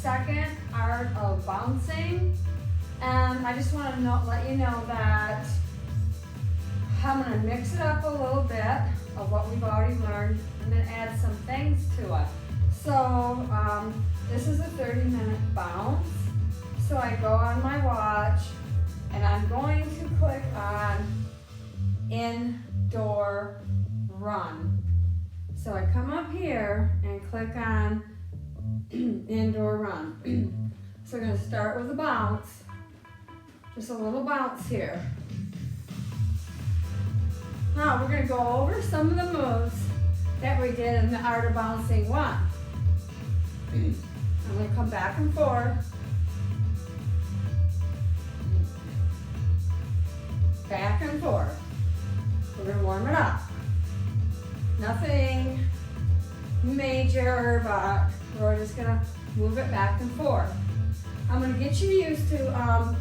second art of bouncing. And I just want to let you know that I'm going to mix it up a little bit of what we've already learned and then add some things to it. So this is a 30-minute bounce. So I go on my watch and I'm going to click on indoor run. So I come up here and click on indoor run. So we're going to start with a bounce. Just a little bounce here. Now we're going to go over some of the moves that we did in the Art of Bouncing 1. I'm going to come back and forth. Back and forth. We're going to warm it up. Nothing major, but we're just going to move it back and forth. I'm going to get you used to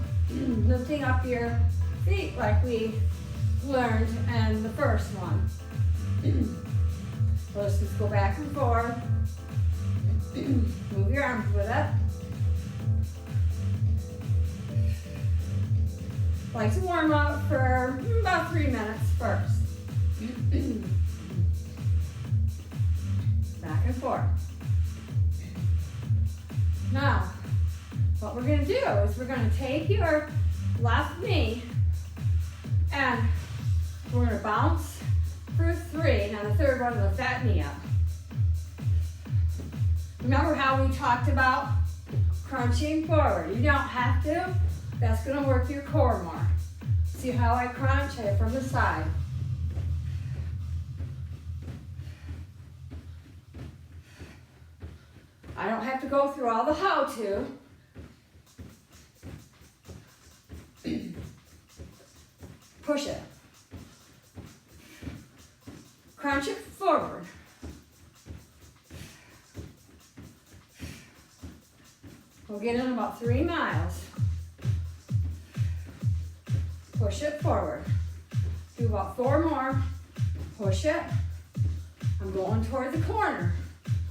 lifting up your feet like we learned in the first one. Let's just go back and forth. Move your arms with it. Like to warm up for about 3 minutes first. Back and forth. Now, what we're going to do is we're going to take your left knee and we're going to bounce for 3. Now the third one, lift that knee up. Remember how we talked about crunching forward? You don't have to. That's going to work your core more. See how I crunch it from the side. I don't have to go through all the how-to. Push it. Crunch it forward. We'll get in about 3 miles. Push it forward. Do about 4 more. Push it. I'm going toward the corner,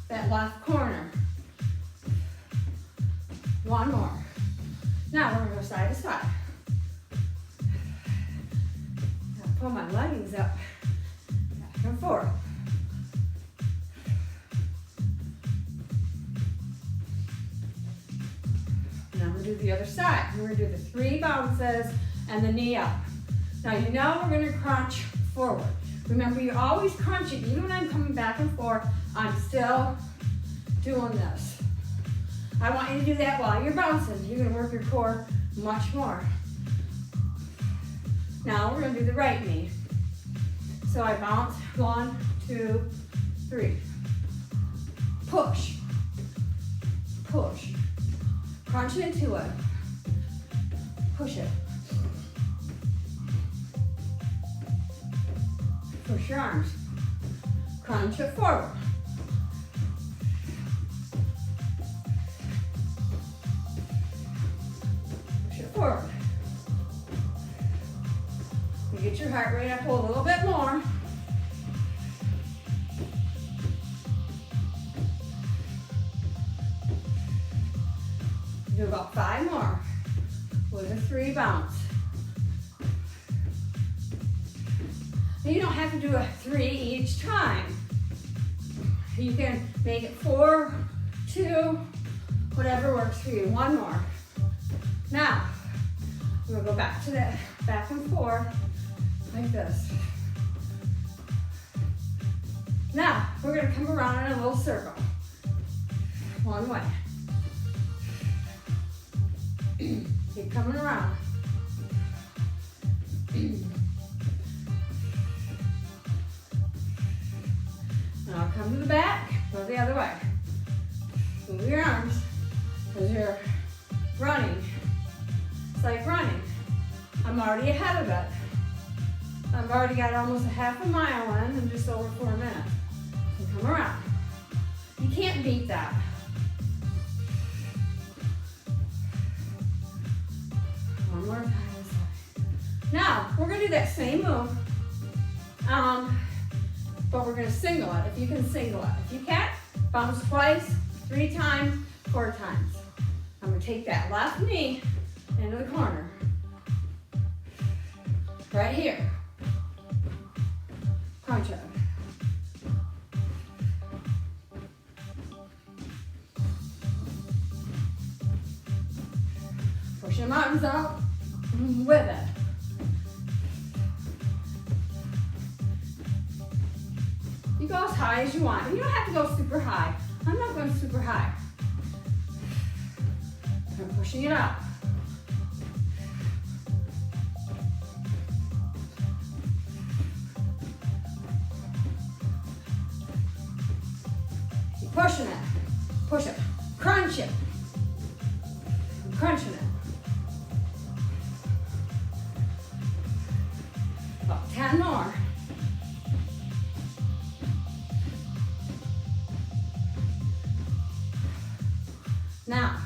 that left corner. 1 more. Now we're going to go side to side. Pull my leggings up, back and forth. Now I'm going to do the other side. We're going to do the 3 bounces and the knee up. Now you know we're going to crunch forward. Remember, you always crunch it. Even when I'm coming back and forth, I'm still doing this. I want you to do that while you're bouncing. You're going to work your core much more. Now we're going to do the right knee. So I bounce, 1, 2, 3. Push, push. Crunch into it. Push it. Push your arms. Crunch it forward. Push it forward. You get your heart rate up a little bit more. Do about 5 more with a 3 bounce. Now you don't have to do a 3 each time. You can make it 4, 2, whatever works for you. 1 more. Now, we're gonna go back to that, back and forth like this. Now, we're gonna come around in a little circle. 1 way. Keep coming around. Now come to the back, go the other way. Move your arms, because you're running. It's like running. I'm already ahead of it. I've already got almost a half a mile in just over 4 minutes. So come around. You can't beat that. One more time this way. Now, we're going to do that same move, but we're going to single it, if you can single it. If you can't, bounce twice, 3 times, 4 times. I'm gonna take that left knee into the corner. Right here. Crunch it. Push your arms out with it. You go as high as you want. And you don't have to go super high. I'm not going super high. I'm pushing it out. Keep pushing it. Push it. Crunch it. I'm crunching it. About 10 more. Now,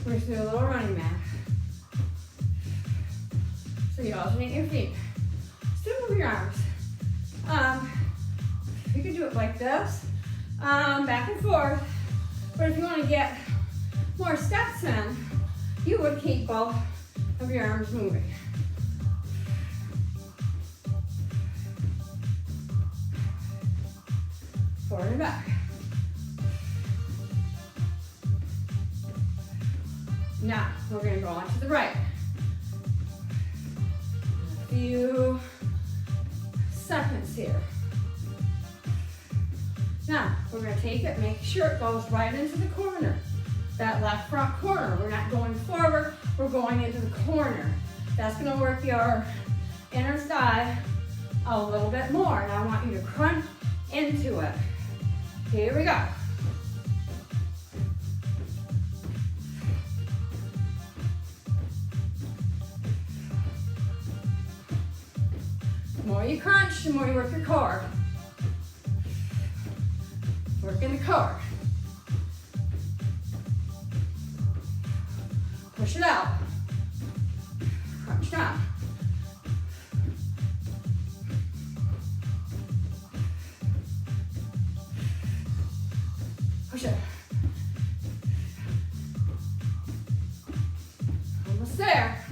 we're going to do a little running man. So you alternate your feet. Still move your arms. You can do it like this, back and forth. But if you want to get more steps in, you would keep both of your arms moving. Forward and back. Now, we're going to go on to the right. A few seconds here. Now, we're going to take it, make sure it goes right into the corner. That left front corner. We're not going forward, we're going into the corner. That's going to work your inner thigh a little bit more. And I want you to crunch into it. Here we go. The more you crunch, the more you work your core. Work in the core. Push it out. Crunch down. Push it. Almost there.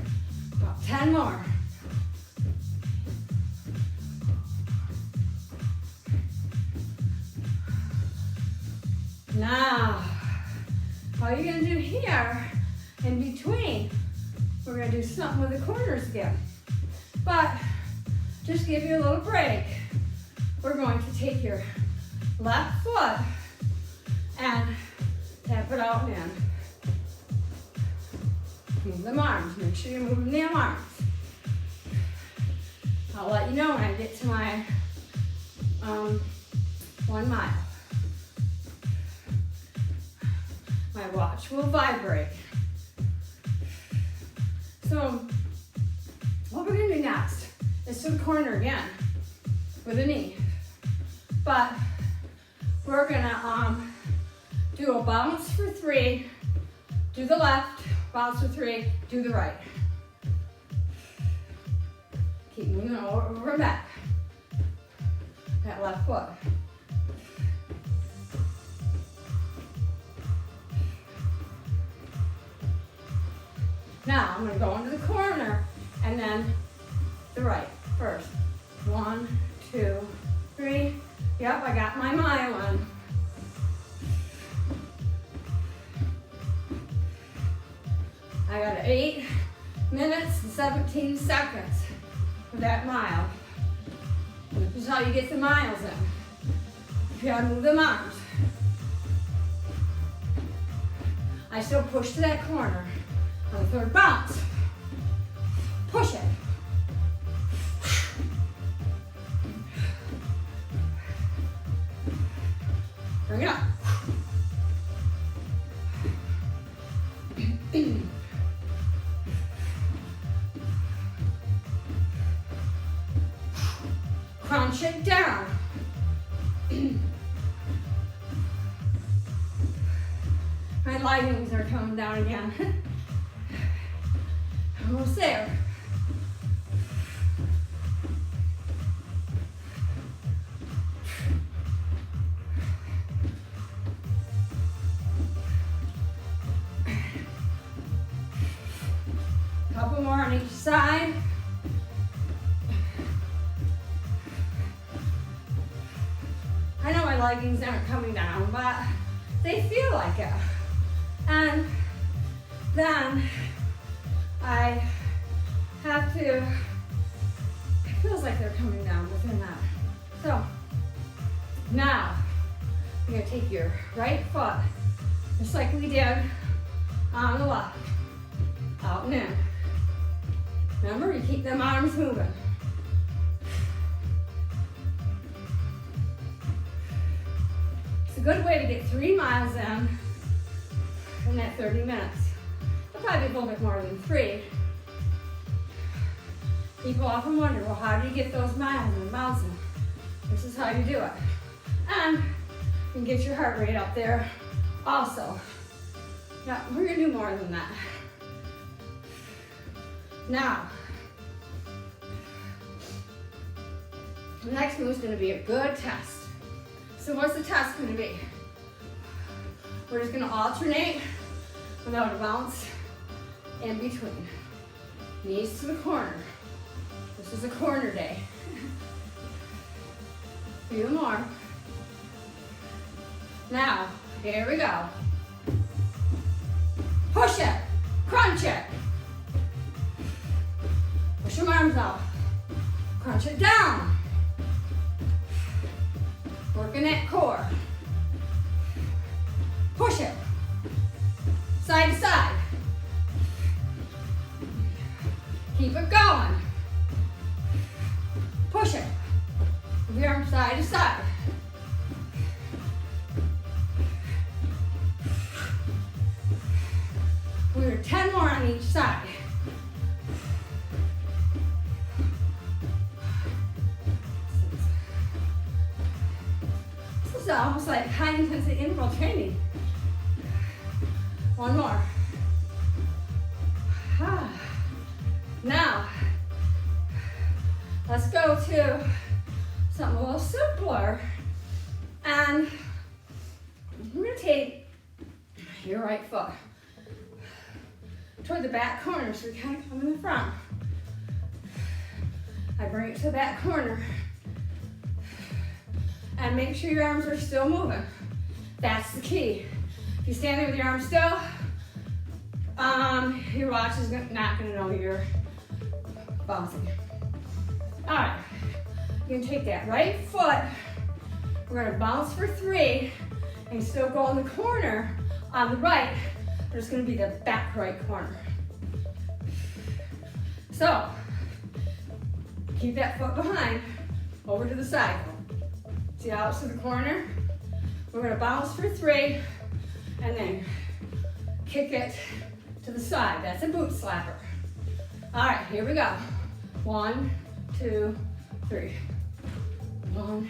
About 10 more. Now, all you're going to do here, in between, we're going to do something with the corners again. But, just give you a little break. We're going to take your left foot and tap it out and in. Move them arms. Make sure you're moving them arms. I'll let you know when I get to my 1 mile. My watch will vibrate. So, what we're going to do next is to the corner again with a knee. But we're going to do a bounce for 3, do the left, bounce for 3, do the right. Keep moving over and back. That left foot. Now, I'm going to go into the corner and then the right first. 1, 2, 3. Yep, I got my mile in. I got 8 minutes and 17 seconds for that mile. And this is how you get the miles in. You gotta move them arms. I still push to that corner. On the third bounce. Push it. Bring it up. Crunch it down. My lightnings are coming down again. Almost there. on each side. I know my leggings aren't coming down, but they feel like it. And then I have to, it feels like they're coming down within that. So now you're gonna take your right foot, just like we did on the left, out and in. Remember, you keep them arms moving. It's a good way to get 3 miles in that 30 minutes. It'll probably be a little bit more than 3. People often wonder, well, how do you get those miles and bouncing? This is how you do it. And you can get your heart rate up there also. Now, we're gonna do more than that. Now, the next move is gonna be a good test. So what's the test gonna be? We're just gonna alternate without a bounce in between. Knees to the corner. This is a corner day. A few more. Now, here we go. Push it, crunch it. Push your arms up. Crunch it down. Working that core. Push it. Side to side. Keep it going. Push it. Move your arm side to side. We're 10 more on each side. This is almost like high intensity interval training. One more. Now, let's go to something a little simpler. And we're going to take your right foot toward the back corner, so we kind of come in the front. I bring it to the back corner. And make sure your arms are still moving. That's the key. If you stand there with your arms still, your watch is not going to know you're bouncing. All right, you can take that right foot. We're going to bounce for 3 and still go in the corner on the right, but it's going to be the back right corner. So, keep that foot behind, over to the side. See how it's to the corner? We're going to bounce for 3 and then kick it to the side. That's a boot slapper. All right, here we go. 1, 2, 3. 1.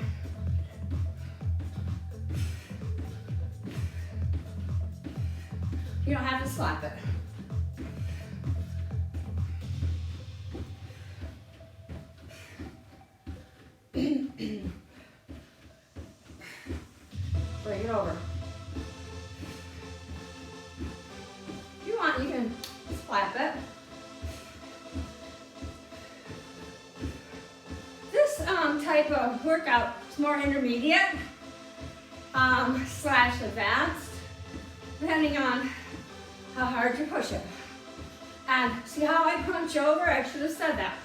You don't have to slap it. Bring it over. If you want, you can slap it. This type of workout is more intermediate slash advanced, depending on how hard you push it. And see how I crunch over? I should have said that.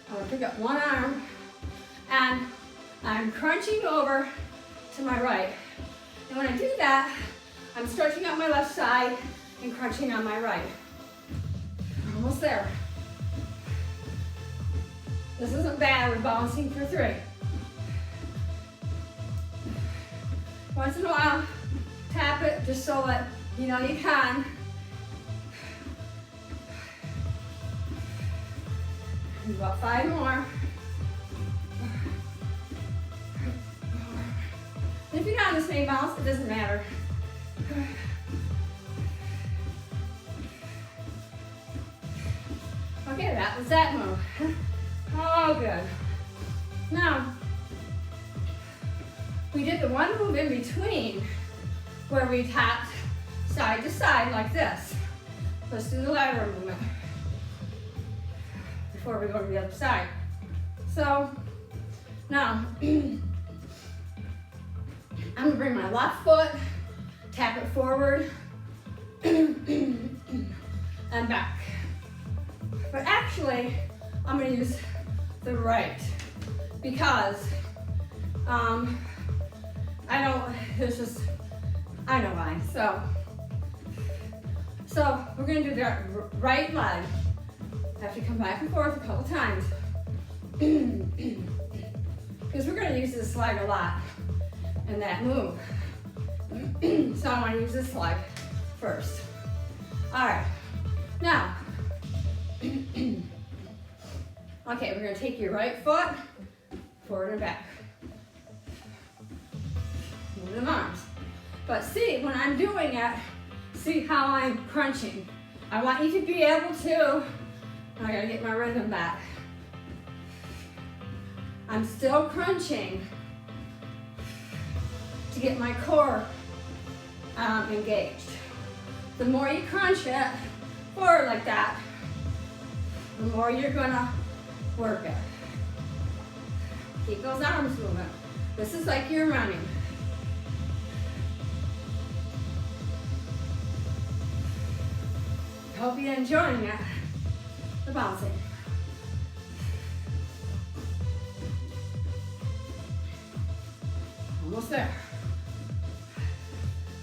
I'm gonna pick up one arm and I'm crunching over to my right. And when I do that, I'm stretching out my left side and crunching on my right. We're almost there. This isn't bad, we're balancing for 3. Once in a while, tap it just so that you know you can. About 5 more. If you're not on the same bounce, it doesn't matter. Okay, that was that move. Oh, good. Now, we did the one move in between where we tapped side to side like this. Let's do the lateral movement. before we go to the other side. So now I'm gonna bring my left foot, tap it forward, and back. But actually, I'm gonna use the right because I know why. So we're gonna do the right leg. I have to come back and forth a couple times because we're gonna use this leg a lot in that move. So I wanna use this leg first. All right, now, okay, we're gonna take your right foot forward and back. Move them arms. But see, when I'm doing it, see how I'm crunching. I want you to be able to, I gotta get my rhythm back. I'm still crunching to get my core engaged. The more you crunch it forward like that, the more you're gonna work it. Keep those arms moving. This is like you're running. Hope you're enjoying it, the bouncing. Almost there.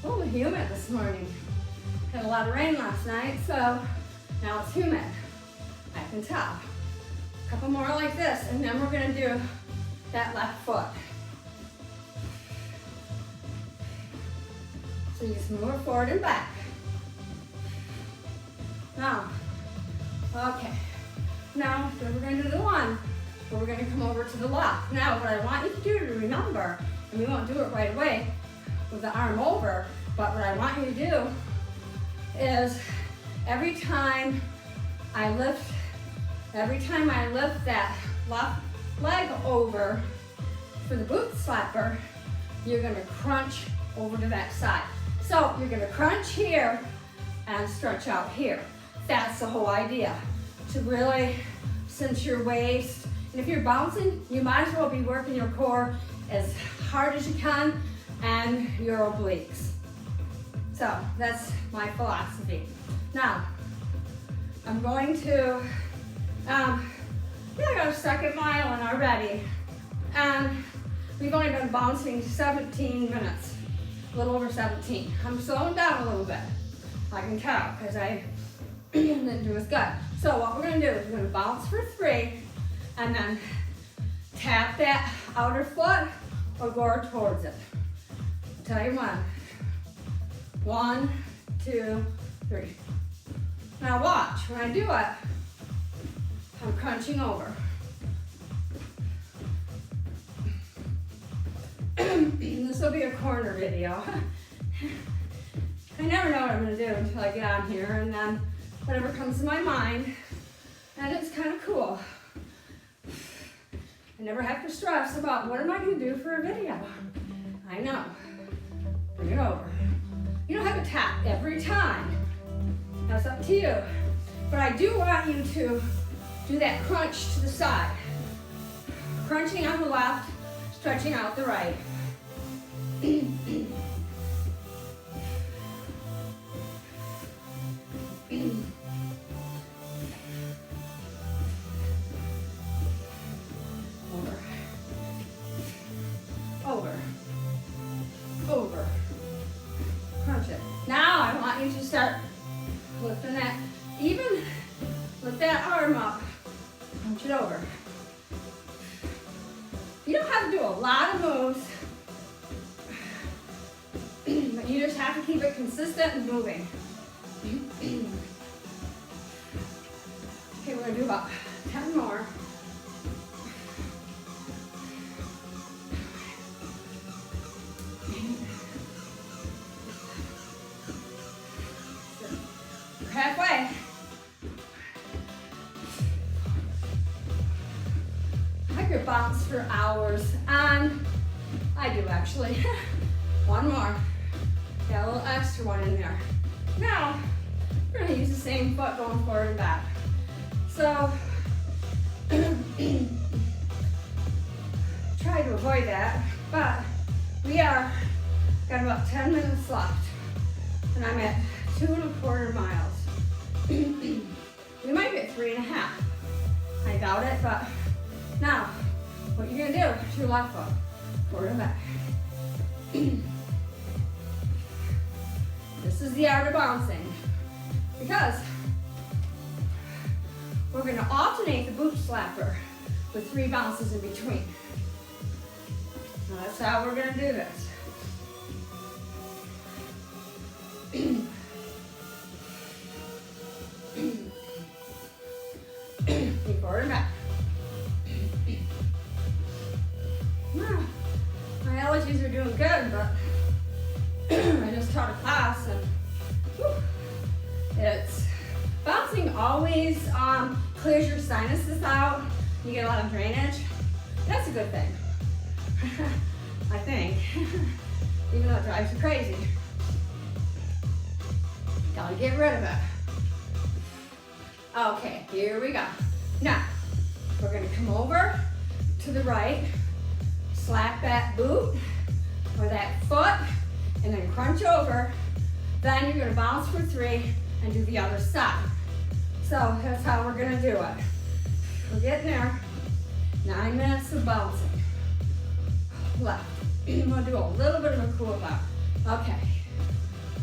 A little humid this morning. Had a lot of rain last night, so now it's humid. I can tell. A couple more like this, and then we're gonna do that left foot. So you just move it forward and back. Now, okay. Now, then we're gonna do the one, where we're gonna come over to the left. Now, what I want you to do to remember, and we won't do it right away with the arm over, but what I want you to do is every time I lift that left leg over for the boot slapper, you're gonna crunch over to that side. So you're gonna crunch here and stretch out here. That's the whole idea, to really cinch your waist. And if you're bouncing, you might as well be working your core as hard as you can and your obliques. So that's my philosophy. Now, I'm going to, I got a second mile in already. And we've only been bouncing 17 minutes, a little over 17. I'm slowing down a little bit. I can tell, because I didn't do as good. So what we're gonna do is we're gonna bounce for 3, and then tap that outer foot or go towards it. I'll tell you when. 1, 2, 3. Now watch, when I do it, I'm crunching over. This will be a corner video. I never know what I'm gonna do until I get on here, and then whatever comes to my mind, and it's kind of cool. I never have to stress about what am I gonna do for a video. I know. Bring it over. You don't have to tap every time. That's up to you. But I do want you to do that crunch to the side. Crunching on the left, stretching out the right. Over. Over. Crunch it. Now I want you to start lifting that, even lift that arm up. Crunch it over. You don't have to do a lot of moves, but you just have to keep it consistent and moving. Okay, we're gonna do about 10 more. We're halfway. I could bounce for hours, and I do actually. One more. Got a little extra one in there. Now, we're gonna use the same foot going forward and back. So, Try to avoid that, but we are got about 10 minutes left, and I'm at 2¼ miles. We might get 3½. I doubt it, but now, what you're gonna do to your left foot, forward and back. This is the art of bouncing, because we're gonna alternate the boot slapper with 3 bounces in between. Now that's how we're gonna do this. Keep forward and back. My allergies are doing good, but I just taught a class and it's bouncing always clears your sinuses out. You get a lot of drainage. That's a good thing. I think. Even though it drives you crazy. Gotta get rid of it. Okay, here we go. Now, we're gonna come over to the right, slap that boot or that foot, and then crunch over. Then you're gonna bounce for 3 and do the other side. So that's how we're gonna do it. We're getting there. 9 minutes of bouncing. Left. I'm gonna do a little bit of a cool down. Okay.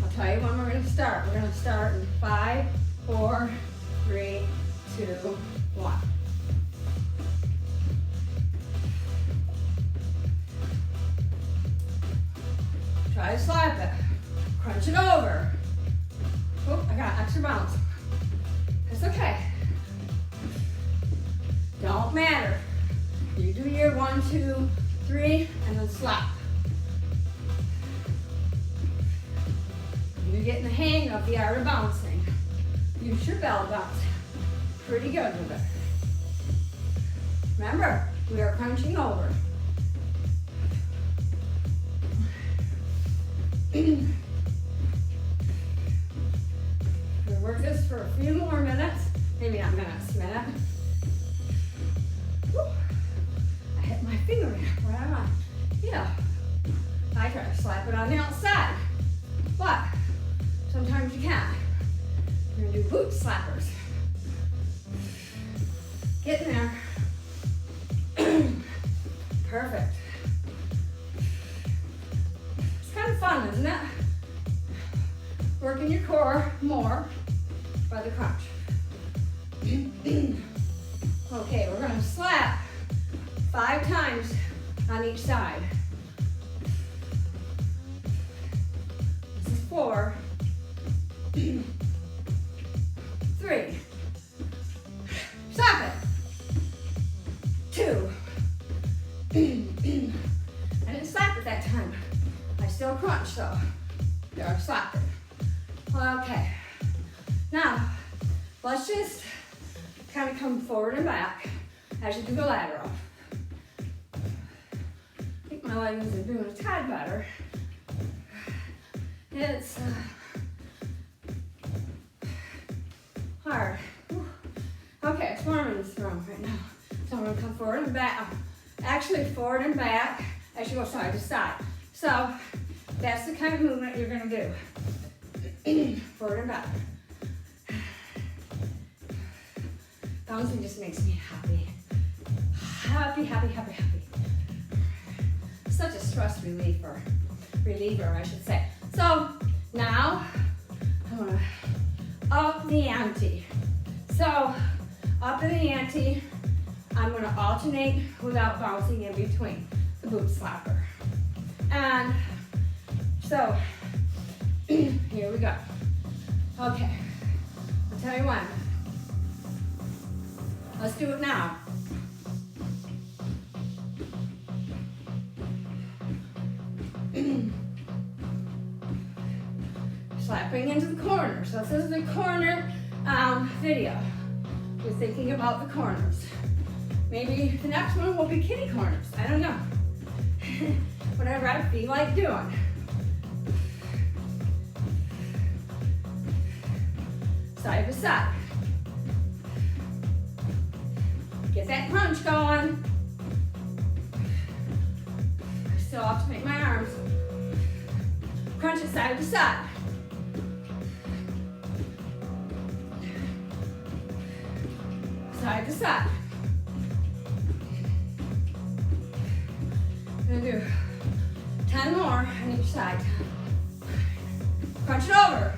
I'll tell you when we're gonna start. We're gonna start in 5, 4, 3, 2, 1. Try to slap it. Crunch it over. Oh, I got extra bounce. It's okay. Don't matter. You do your 1, 2, 3, and then slap. You're getting the hang of the art of bouncing. Use your bell bounce. Pretty good with it. Remember, we are crunching over. We'll work this for a few more minutes. Maybe not minutes, minute. Woo. I hit my finger right on my heel. I try to slap it on the outside, but sometimes you can't. We're gonna do boot slappers. Get in there. Perfect. It's kind of fun, isn't it? Working your core more by the crunch. Okay, we're gonna slap 5 times on each side. This is 4, 3. Stop it. 2. I didn't slap it that time. I still crunched though. There, I slapped it. Okay. Now, let's just kind of come forward and back as you do the lateral. I think my leggings are doing a tad better. It's hard. Okay, it's warm in this room right now. So I'm gonna come forward and back. Actually, forward and back as you go side to side. So that's the kind of movement you're gonna do. Forward and back. Bouncing just makes me happy. Happy, happy, happy, happy. Such a stress reliever, I should say. So now I'm gonna up the ante. So up in the ante, I'm gonna alternate without bouncing in between the boot slapper. And so here we go. Okay, I'll tell you when. Let's do it now. Slapping into the corner. So this is the corner video. We're thinking about the corners. Maybe the next one will be kitty corners. I don't know. Whatever I feel like doing. Side to side. Get Get that crunch going. I still have to make my arms crunch it side to side. Side to side. I'm gonna do 10 more on each side. Crunch it over.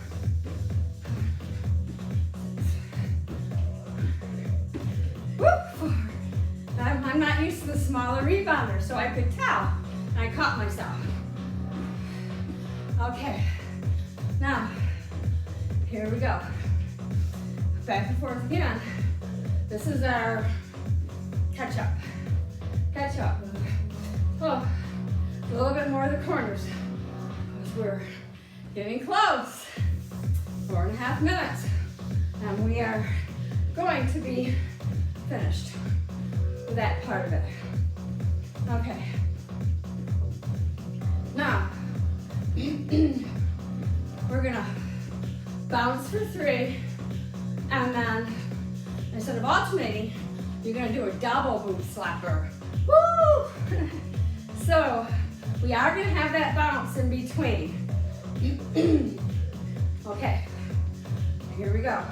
Whoop. I'm not used to the smaller rebounder, so I could tell. And I caught myself. Okay. Now, here we go. Back and forth again. This is our catch up. Catch up. Oh, a little bit more of the corners. Because we're getting close. 4.5 minutes. And we are going to be finished with that part of it. Okay. Now, we're gonna bounce for 3, and then instead of alternating, you're gonna do a double boot slapper. Woo! So, we are gonna have that bounce in between. Okay, here we go.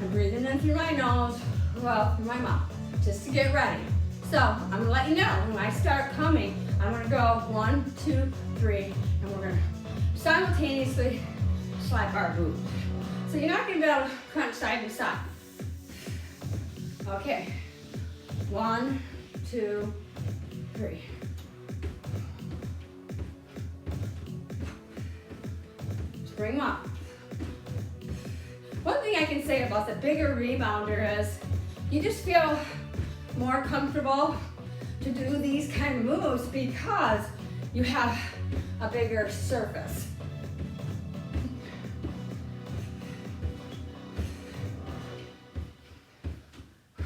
I'm breathing in through my nose, well, through my mouth, just to get ready. So, I'm gonna let you know when I start coming, I'm gonna go 1, 2, 3, and we're gonna simultaneously slap our boot. So you're not gonna be able to crunch side to side. Okay, 1, 2, 3. Just bring them up. One thing I can say about the bigger rebounder is you just feel more comfortable to do these kind of moves because you have a bigger surface.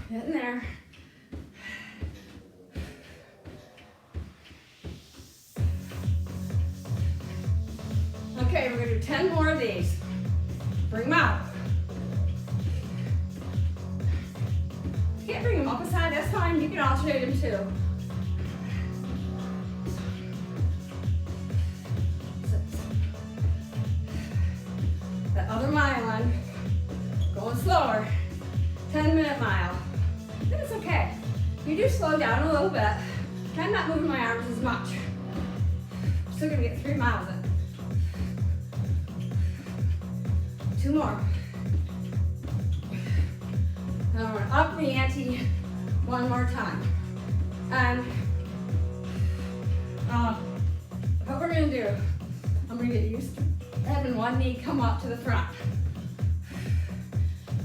Getting there. Okay, we're gonna do 10 more of these. Bring them out. You can't bring them up a side, that's fine. You can alternate them too. 6. That other mile in, going slower. 10-minute mile. Then it's okay. You do slow down a little bit. I'm not moving my arms as much. I'm still gonna get 3 miles in. 2 more. Now we're gonna up the ante one more time. And what we're gonna do, I'm gonna get used to having one knee come up to the front.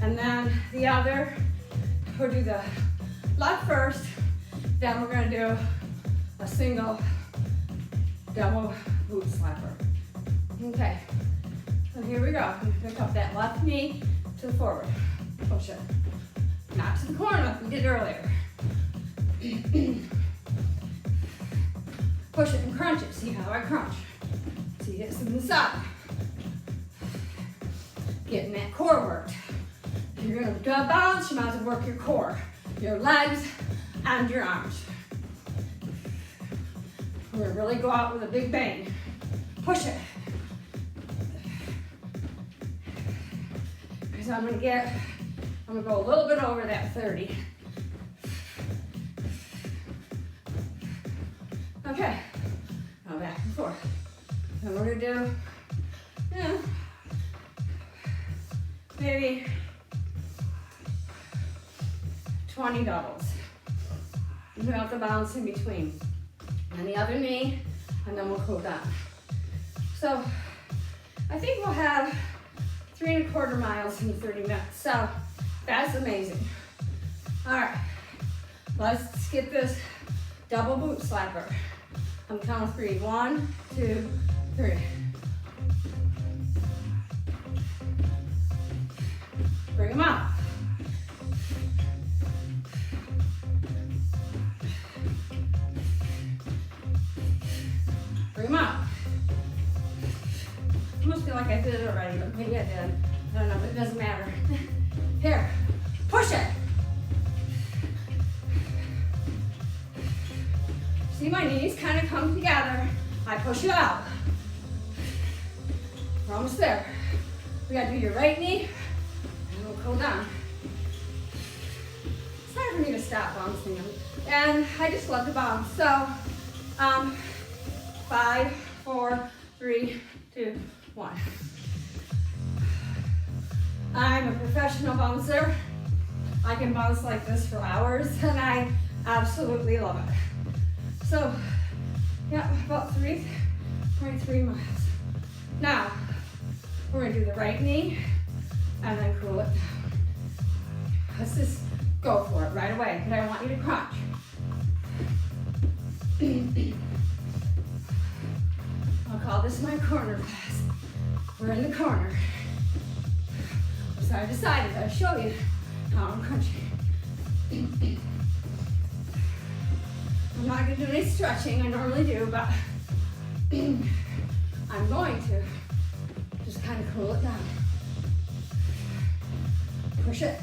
And then the other, we'll do the left first, then we're gonna do a single double boot slapper. Okay, so here we go. Pick up that left knee to the forward, push it. Not to the corner like we did earlier. Push it and crunch it. See how I crunch. See this in the side. Getting that core worked. If you're gonna bounce, you might as well work your core, your legs, and your arms. We're gonna really go out with a big bang. Push it. Because I'm gonna go a little bit over that 30. Okay, now back and forth. And we're gonna do, maybe 20 doubles. You have to balance in between. And the other knee, and then we'll cool down. So, I think we'll have 3.25 miles in 30 minutes. So, that's amazing. All right, let's get this double boot slapper. I'm counting 3. 1, 2, 3. Bring them out. Bring them out. I almost feel like I did it already, but maybe I did. I don't know, but it doesn't matter. Here, push it. See, my knees kind of come together. I push it out. We're almost there. We gotta do your right knee, and we'll cool down. It's hard for me to stop bouncing them. And I just love to bounce. So, 5, 4, 3, 2, 1. I'm a professional bouncer. I can bounce like this for hours, and I absolutely love it. So, yeah, about 3.3 miles. Now, we're gonna do the right knee, and then cool it down. Let's just go for it right away, but I want you to crunch. I'll call this my corner class. We're in the corner. So I decided I'd show you how I'm crunching. I'm not gonna do any stretching, I normally do, but I'm going to just kind of cool it down. Push it.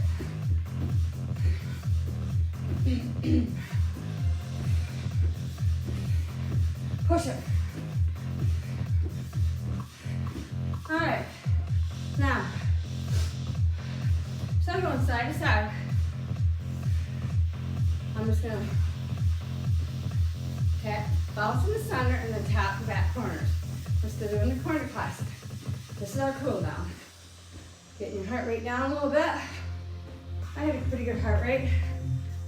Push it. All right, now, so I'm going side to side. I'm just gonna tap, bounce in the center and then tap the back corners. We're still doing the corner classic. This is our cool down. Getting your heart rate down a little bit. I had a pretty good heart rate.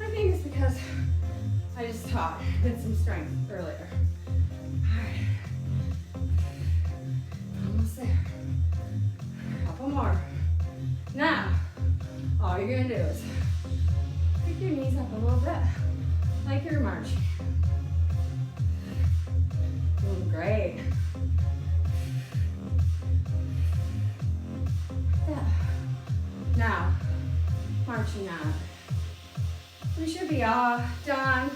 I think it's because I just did some strength earlier. All right, almost there. Couple more. Now, all you're gonna do is pick your knees up a little bit, like you're marching. Doing great. Yeah. Now, marching on. We should be all done.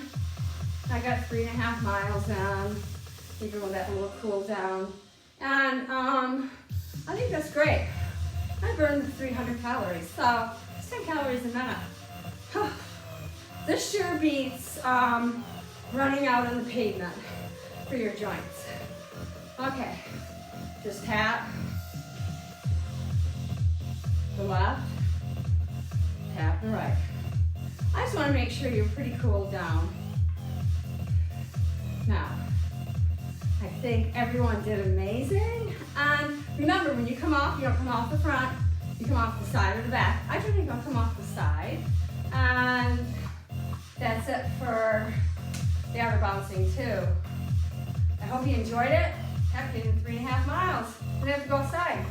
I got 3.5 miles in, even with that little cool down. And I think that's great. I burned 300 calories, so it's 10 calories a minute. This sure beats running out on the pavement for your joints. Okay, just tap the left, tap the right. I just want to make sure you're pretty cooled down. Now, I think everyone did amazing. And remember, when you come off, you don't come off the front, you come off the side or the back. I try to come off the side. And that's it for the outer bouncing too. I hope you enjoyed it. After 3.5 miles, we have to go outside.